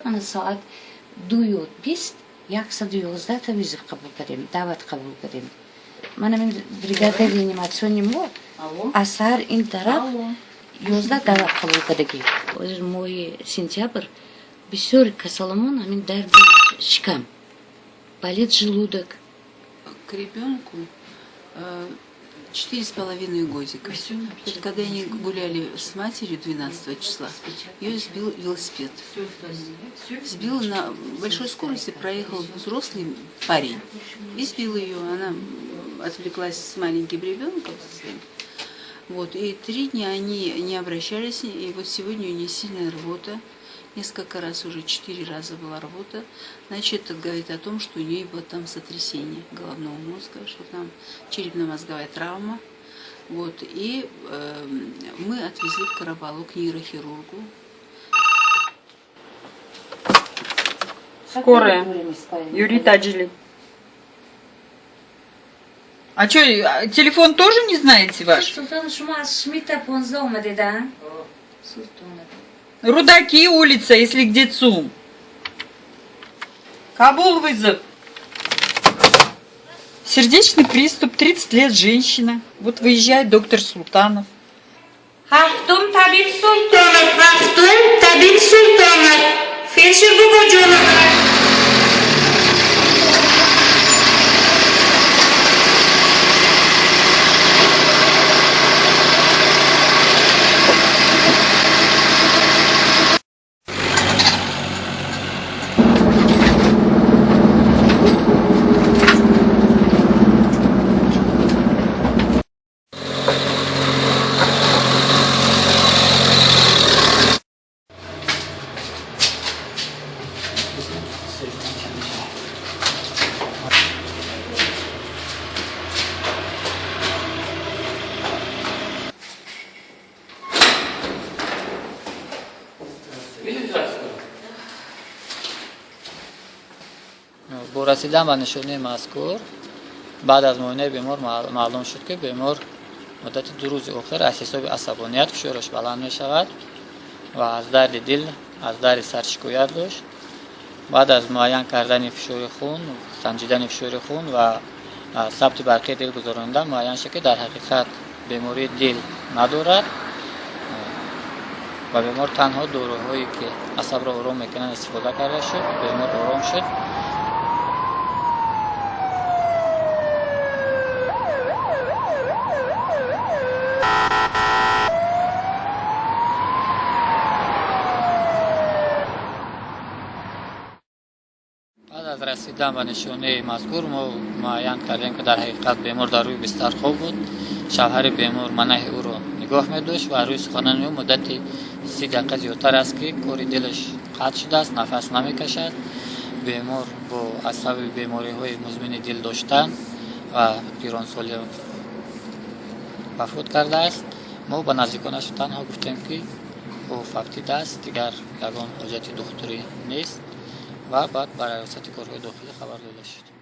من ساعت 2:20 111 تا ویزیت قبول کردیم، دعوت قبول کردیم. من من بریگاد реанимационный ما از سر این طرف 11 دعوت قبول کردیم. از ماه سپتامبر بسیار کسلمان همین درد شکم، болит желудок. К ребенку 4,5 годика. Когда они гуляли с матерью 12 числа, ее сбил велосипед. Сбил на большой скорости, проехал взрослый парень и сбил ее. Она отвлеклась с маленьким ребенком. Вот, и 3 дня они не обращались, и вот сегодня у нее сильная рвота. Несколько раз, уже 4 раза была рвота. Значит, это говорит о том, что у нее вот там сотрясение головного мозга, что там черепно-мозговая травма. Вот, и мы отвезли в Карабалу к нейрохирургу. Скорая. Юрий Таджили. А что, телефон тоже не знаете ваш? Рудаки улица, если где ЦУМ. Кабул вызов. Сердечный приступ, 30 лет, женщина. Вот выезжает доктор Султанов. Haftım tabip sultanı, haftım tabip sultanı. Felçer babacığım. با رسیدن به نشانه مذکور بعد از معاینه بیمار معلوم شد که بیمار مدت 2 روز اخر از حساب عصبانیت فشارش بلند می شود و از درد دل از درد سر شکایت داشت. بعد از معاین کردن فشار خون، سنجیدن فشار خون و ثبت برقی دل گذراندن معاین شد که در حقیقت بیماری دل ندارد و بیمار تنها داروهایی که عصب را آرام میکنن استفاده کرده شد. بیمار آرام شد. بعد از رسیدن به نشانه مذکور ما معاین کردیم که در حقیقت بیمار در روی بستر خواب بود. شوهر بیمار منح او را نگاه می داشت و روی سخنان او مدت 30 دقیقه زیادتر است که کار دلش قطع شده است، نفس نمی کشد. بیمار با از سبب بیماری های مزمن دل داشتن و پیرانسالی وفات کرده است. ما به نزدیکانش تنها گفتیم که او فوتیده است، دیگر یگان حاجت دکتری نیست و بعد برای ریاست کارهای داخلی خبر داده شد.